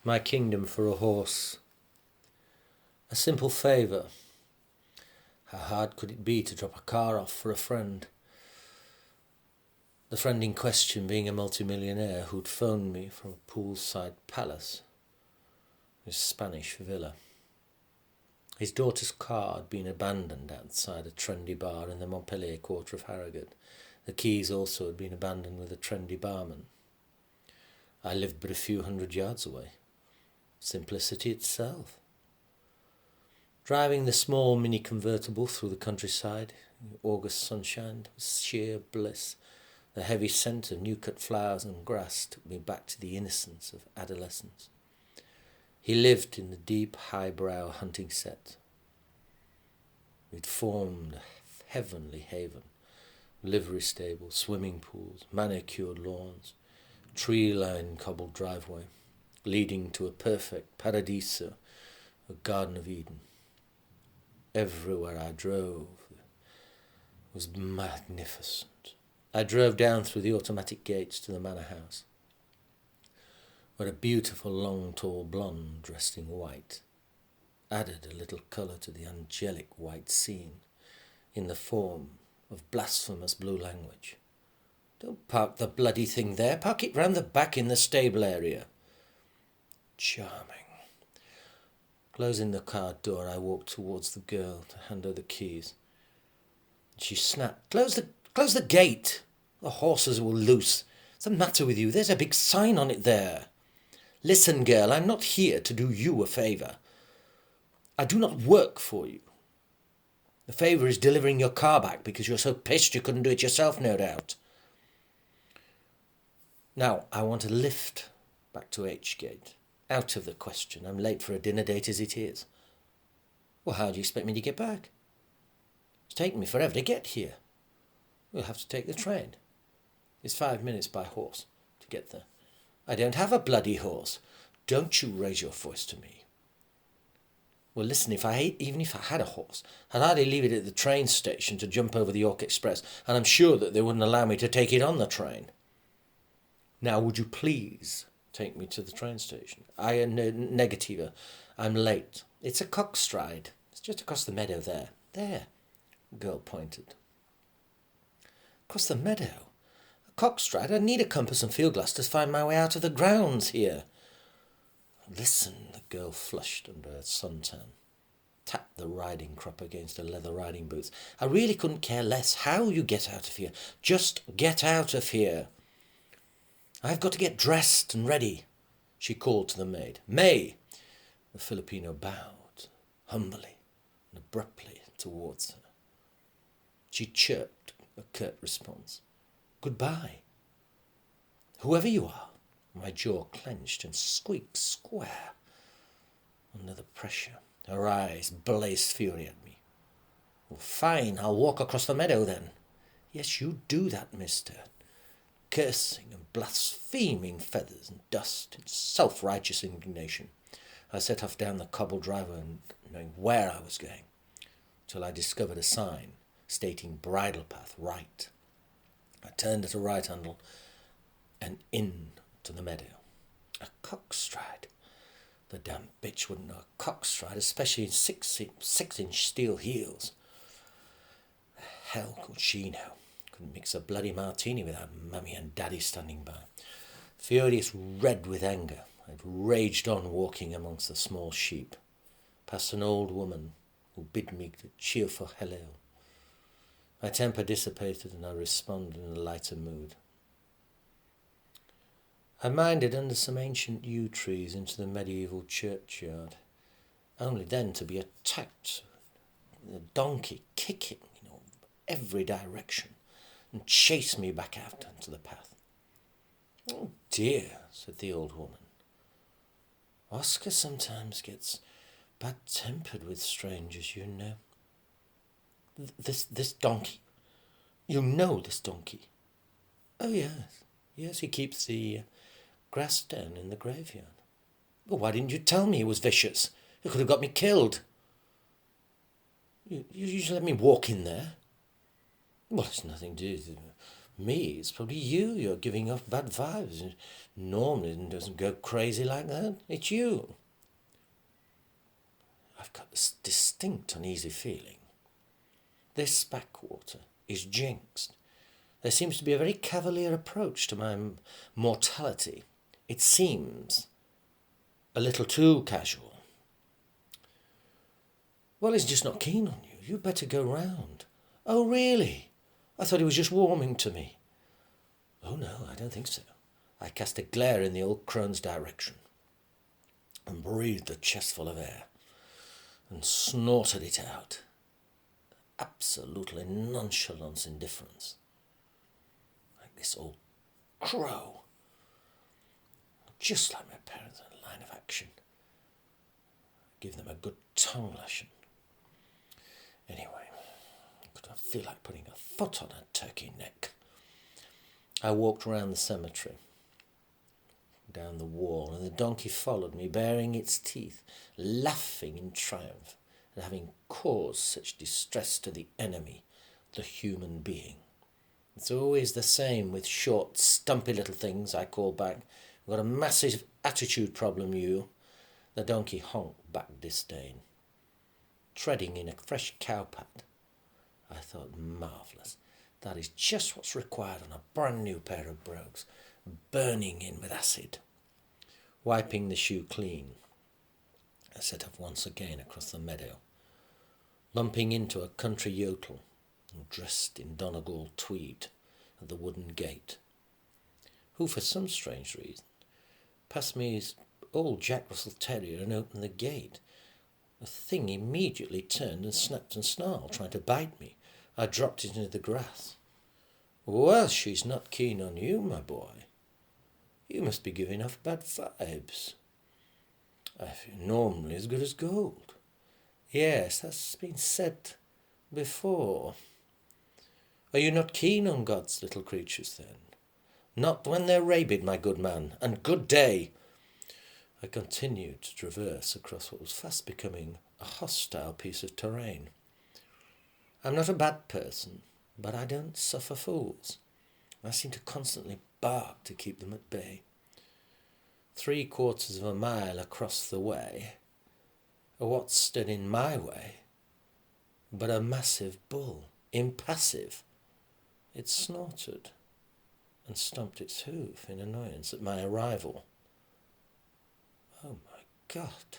My kingdom for a horse. A simple favour. How hard could it be to drop a car off for a friend? The friend in question being a multimillionaire who'd phoned me from a poolside palace, his Spanish villa. His daughter's car had been abandoned outside a trendy bar in the Montpellier quarter of Harrogate. The keys also had been abandoned with a trendy barman. I lived but a few hundred yards away. Simplicity itself. Driving the small mini convertible through the countryside in August sunshine was sheer bliss. The heavy scent of new-cut flowers and grass took me back to the innocence of adolescence. He lived in the deep, highbrow hunting set. We'd formed a heavenly haven. Livery stables, swimming pools, manicured lawns, tree-lined cobbled driveway, leading to a perfect paradiso, a Garden of Eden. Everywhere I drove was magnificent. I drove down through the automatic gates to the manor house, where a beautiful, long, tall blonde dressed in white added a little colour to the angelic white scene in the form of blasphemous blue language. Don't park the bloody thing there. Park it round the back in the stable area. Charming. Closing the car door, I walked towards the girl to hand her the keys. She snapped, Close the gate. The horses will loose. What's the matter with you? There's a big sign on it there. Listen, girl, I'm not here to do you a favour. I do not work for you. The favour is delivering your car back because you're so pissed you couldn't do it yourself, no doubt. Now, I want a lift back to H-Gate. Out of the question. I'm late for a dinner date as it is. Well, how do you expect me to get back? It's taken me forever to get here. We'll have to take the train. It's 5 minutes by horse to get there. I don't have a bloody horse. Don't you raise your voice to me. Well, listen, even if I had a horse, I'd hardly leave it at the train station to jump over the York Express, and I'm sure that they wouldn't allow me to take it on the train. Now, would you please take me to the train station? Negative. I'm late. It's a cockstride. It's just across the meadow there. There, the girl pointed. Across the meadow? A cockstride? I need a compass and field glass to find my way out of the grounds here. Listen, the girl flushed under her suntan, tapped the riding crop against her leather riding boots. I really couldn't care less how you get out of here. Just get out of here. I've got to get dressed and ready, she called to the maid. May! The Filipino bowed, humbly and abruptly towards her. She chirped a curt response. Goodbye. Whoever you are. My jaw clenched and squeaked square under the pressure. Her eyes blazed fury at me. Well, fine, I'll walk across the meadow then. Yes, you do that, mister. Cursing and blaspheming feathers and dust in self-righteous indignation. I set off down the cobbled driveway, knowing where I was going, till I discovered a sign stating bridle path right. I turned at a right handle and in to the meadow. A cockstride. The damn bitch wouldn't know a cockstride, especially in six-inch steel heels. The hell could she know? Couldn't mix a bloody martini without mummy and daddy standing by. Furious red with anger, I'd raged on walking amongst the small sheep, past an old woman who bid me a cheerful hello. My temper dissipated and I responded in a lighter mood. I minded under some ancient yew trees into the medieval churchyard, only then to be attacked with a donkey kicking, every direction, and chase me back out onto the path. Oh dear, said the old woman. Oscar sometimes gets bad-tempered with strangers, you know. This donkey. You know this donkey. Oh yes, he keeps the grass down in the graveyard. Well, why didn't you tell me he was vicious? It could have got me killed. You usually let me walk in there. Well, it's nothing to do with Me, it's probably you. You're giving off bad vibes. Normally it doesn't go crazy like that. It's you. I've got this distinct uneasy feeling. This backwater is jinxed. There seems to be a very cavalier approach to my mortality. It seems a little too casual. Well, he's just not keen on you. You'd better go round. Oh, really? I thought he was just warming to me. Oh, no, I don't think so. I cast a glare in the old crone's direction and breathed a chestful of air and snorted it out. Absolutely nonchalant indifference. Like this old crow. Just like my parents in a line of action. Give them a good tongue lashing. Anyway, I feel like putting a foot on a turkey neck. I walked round the cemetery, down the wall, and the donkey followed me, baring its teeth, laughing in triumph at having caused such distress to the enemy, the human being. It's always the same with short, stumpy little things, I called back. We've got a massive attitude problem, you. The donkey honked back disdain, treading in a fresh cowpat. I thought, marvellous. That is just what's required on a brand new pair of brogues, burning in with acid. Wiping the shoe clean, I set off once again across the meadow, bumping into a country yokel dressed in Donegal tweed at the wooden gate, who for some strange reason passed me his old Jack Russell Terrier and opened the gate. The thing immediately turned and snapped and snarled, trying to bite me. I dropped it into the grass. Well, she's not keen on you, my boy. You must be giving off bad vibes. I feel normally as good as gold. Yes, that's been said before. Are you not keen on God's little creatures, then? Not when they're rabid, my good man, and good day. I continued to traverse across what was fast becoming a hostile piece of terrain. I'm not a bad person, but I don't suffer fools. I seem to constantly bark to keep them at bay. 3/4 of a mile across the way, what stood in my way but a massive bull, impassive. It snorted and stomped its hoof in annoyance at my arrival. Oh my God!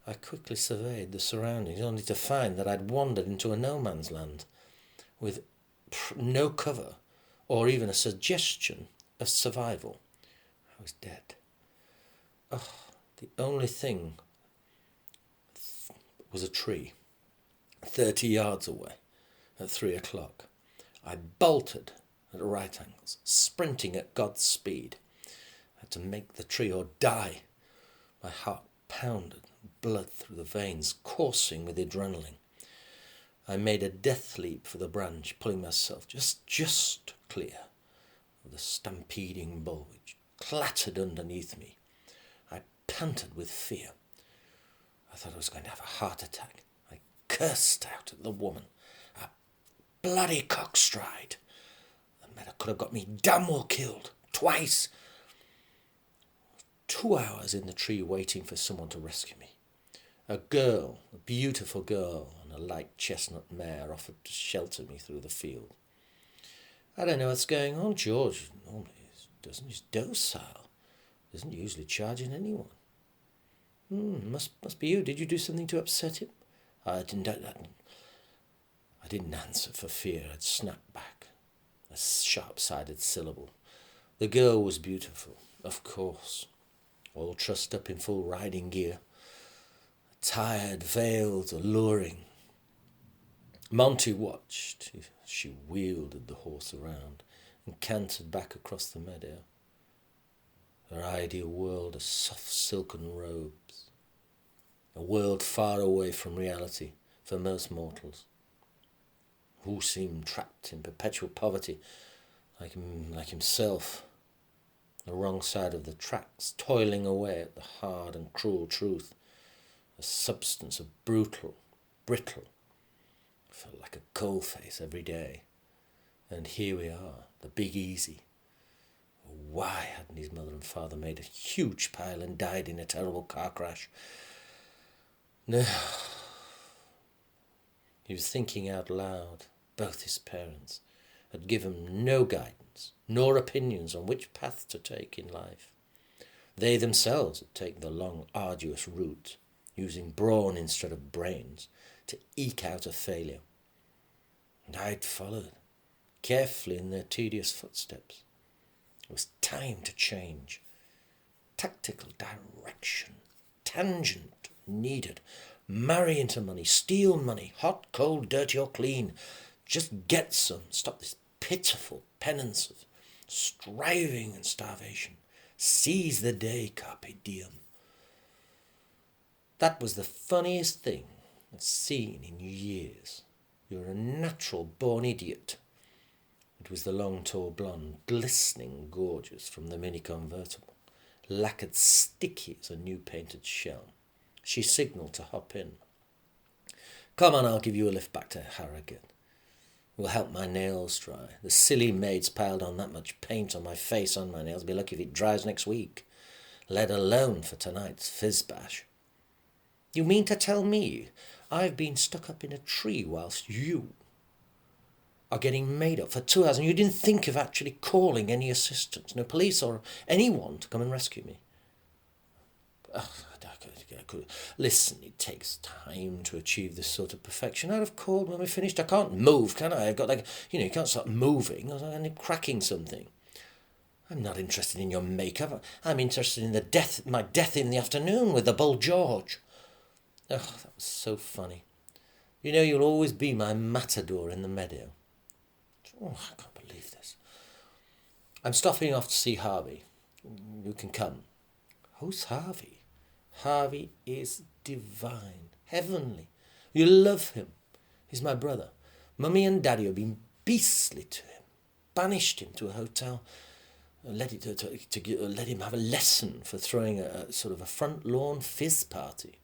I quickly surveyed the surroundings, only to find that I'd wandered into a no-man's land with no cover or even a suggestion of survival. I was dead. Oh, the only thing was a tree 30 yards away at 3 o'clock. I bolted at right angles, sprinting at God's speed. I had to make the tree or die. My heart pounded, blood through the veins, coursing with adrenaline. I made a death leap for the branch, pulling myself just clear of the stampeding bull which clattered underneath me. I panted with fear. I thought I was going to have a heart attack. I cursed out at the woman. A bloody cockstride. The matter could have got me damn well killed. Twice. 2 hours in the tree waiting for someone to rescue me. A girl, a beautiful girl, on a light chestnut mare offered to shelter me through the field. I don't know what's going on. George normally doesn't. He's docile. Doesn't usually charge at anyone. Must be you. Did you do something to upset him? I didn't answer for fear. I'd snapped back. A sharp-sided syllable. The girl was beautiful, of course. All trussed up in full riding gear. Tired, veiled, alluring. Monty watched. She wheeled the horse around and cantered back across the meadow. Her ideal world of soft silken robes. A world far away from reality for most mortals, who seemed trapped in perpetual poverty like himself, the wrong side of the tracks, toiling away at the hard and cruel truth, a substance of brittle, felt like a coal face every day. And here we are, the Big Easy. Why hadn't his mother and father made a huge pile and died in a terrible car crash? No. He was thinking out loud. Both his parents had given him no guidance, nor opinions on which path to take in life. They themselves had taken the long, arduous route, using brawn instead of brains, to eke out a failure. And I'd followed, carefully in their tedious footsteps. It was time to change. Tactical direction, tangent needed. Marry into money, steal money, hot, cold, dirty or clean. Just get some. Stop this pitiful penance of striving and starvation. Seize the day, carpe diem. That was the funniest thing I've seen in years. You're a natural born idiot. It was the long, tall blonde, glistening gorgeous from the mini convertible, lacquered sticky as a new painted shell. She signalled to hop in. Come on, I'll give you a lift back to Harrogate. Will help my nails dry. The silly maid's piled on that much paint on my face on my nails. Be lucky if it dries next week, let alone for tonight's fizz bash. You mean to tell me I've been stuck up in a tree whilst you are getting made up for 2 hours and you didn't think of actually calling any assistance, no police or anyone to come and rescue me? Listen, it takes time to achieve this sort of perfection. I'd have called when we finished. I can't move, can I? I've got you can't start moving. I end up cracking something. I'm not interested in your makeup. I'm interested in my death in the afternoon with the Bull George. Oh, that was so funny. You'll always be my matador in the meadow. Oh, I can't believe this. I'm stopping off to see Harvey. You can come. Who's Harvey? Harvey is divine, heavenly. You love him. He's my brother. Mummy and Daddy have been beastly to him, banished him to a hotel, let him have a lesson for throwing a sort of a front lawn fizz party.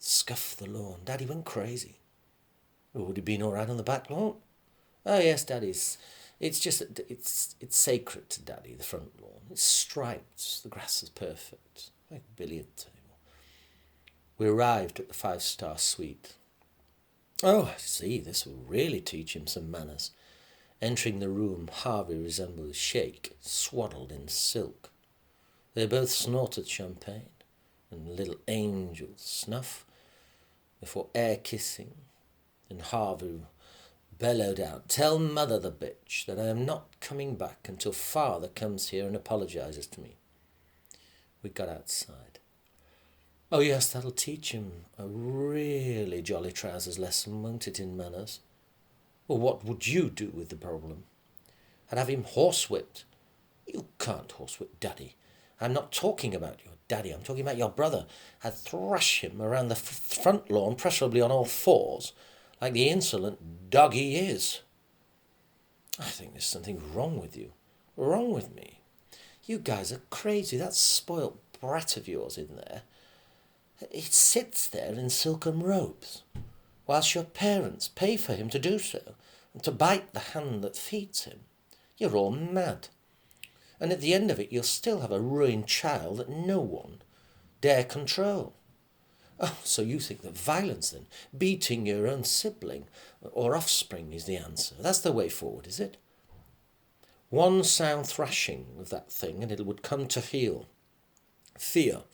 Scuff the lawn. Daddy went crazy. Would he been all right on the back lawn? Oh yes, Daddy's. It's just it's sacred to Daddy, the front lawn. It's striped. The grass is perfect, like a billiard table. We arrived at the 5-star suite. Oh, I see, this will really teach him some manners. Entering the room, Harvey resembled a sheikh, swaddled in silk. They both snorted champagne, and little angels snuff before air kissing. And Harvey bellowed out, "Tell mother the bitch that I am not coming back until father comes here and apologises to me." We got outside. Oh yes, that'll teach him a really jolly trousers lesson, won't it, in manners? Well, what would you do with the problem? I'd have him horsewhipped. You can't horsewhip Daddy. I'm not talking about your Daddy, I'm talking about your brother. I'd thrash him around the front lawn, preferably on all fours, like the insolent dog he is. I think there's something wrong with you. Wrong with me. You guys are crazy. That spoilt brat of yours in there, it sits there in silken robes, whilst your parents pay for him to do so, and to bite the hand that feeds him. You're all mad. And at the end of it, you'll still have a ruined child that no one dare control. Oh, so you think that violence, then, beating your own sibling or offspring is the answer? That's the way forward, is it? One sound thrashing of that thing and it would come to heel. Fear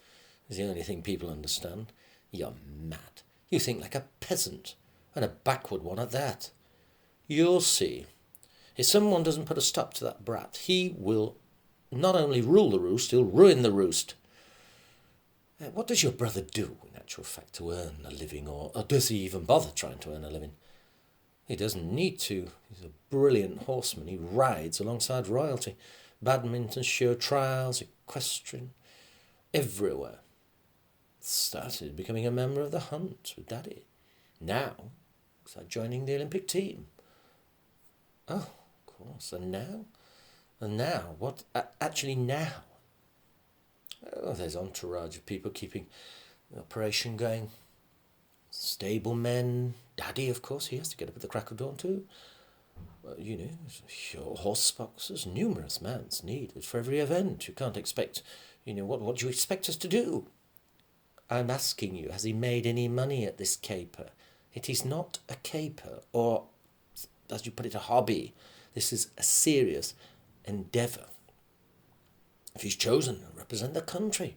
is the only thing people understand. You're mad. You think like a peasant, and a backward one at that. You'll see. If someone doesn't put a stop to that brat, he will not only rule the roost, he'll ruin the roost. What does your brother do, in actual fact, to earn a living, or does he even bother trying to earn a living? He doesn't need to. He's a brilliant horseman. He rides alongside royalty. Badminton, show trials, equestrian, everywhere. Started becoming a member of the hunt with Daddy. Now, looks like joining the Olympic team. Oh, of course. And now? And now? What? Actually now? Oh, there's entourage of people keeping the operation going. Stable men. Daddy, of course, he has to get up at the crack of dawn too. You know, your horse boxes, numerous mans needed for every event. You can't expect, what do you expect us to do? I'm asking you, has he made any money at this caper? It is not a caper, or, as you put it, a hobby. This is a serious endeavour. If he's chosen to represent the country,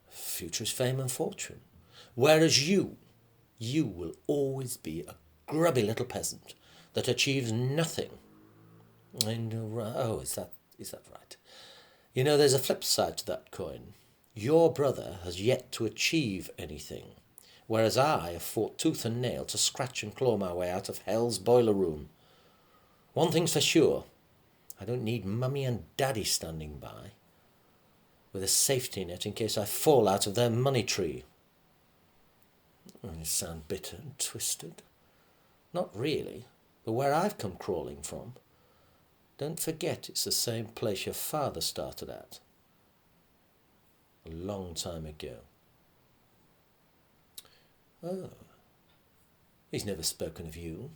future is fame and fortune. Whereas you will always be a grubby little peasant that achieves nothing. And, is that right? There's a flip side to that coin. Your brother has yet to achieve anything, whereas I have fought tooth and nail to scratch and claw my way out of hell's boiler room. One thing's for sure, I don't need mummy and daddy standing by with a safety net in case I fall out of their money tree. You sound bitter and twisted. Not really, but where I've come crawling from, don't forget it's the same place your father started at. A long time ago. Oh, he's never spoken of you.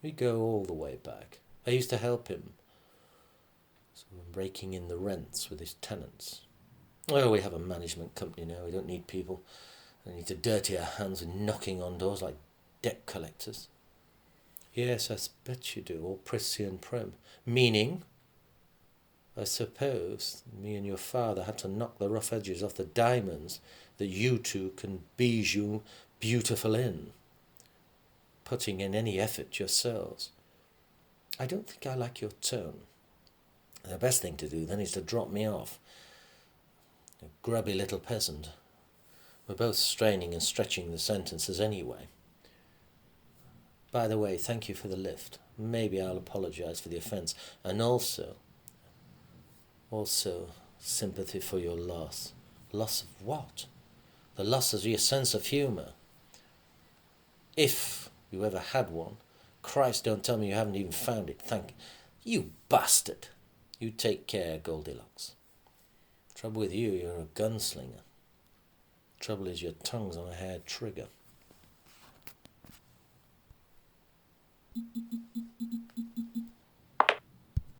We go all the way back. I used to help him. So I'm raking in the rents with his tenants. Oh, we have a management company now. We don't need people. I need to dirty our hands with knocking on doors like debt collectors. Yes, I bet you do, all prissy and prim. Meaning, I suppose me and your father had to knock the rough edges off the diamonds that you two can bijou beautiful in, putting in any effort yourselves. I don't think I like your tone. The best thing to do then is to drop me off. A grubby little peasant. We're both straining and stretching the sentences anyway. By the way, thank you for the lift. Maybe I'll apologise for the offence, and also sympathy for your loss. Loss of what? The loss of your sense of humour. If you ever had one. Christ, don't tell me you haven't even found it. Thank you, bastard. You take care, Goldilocks. Trouble with you, you're a gunslinger. Trouble is your tongue's on a hair trigger.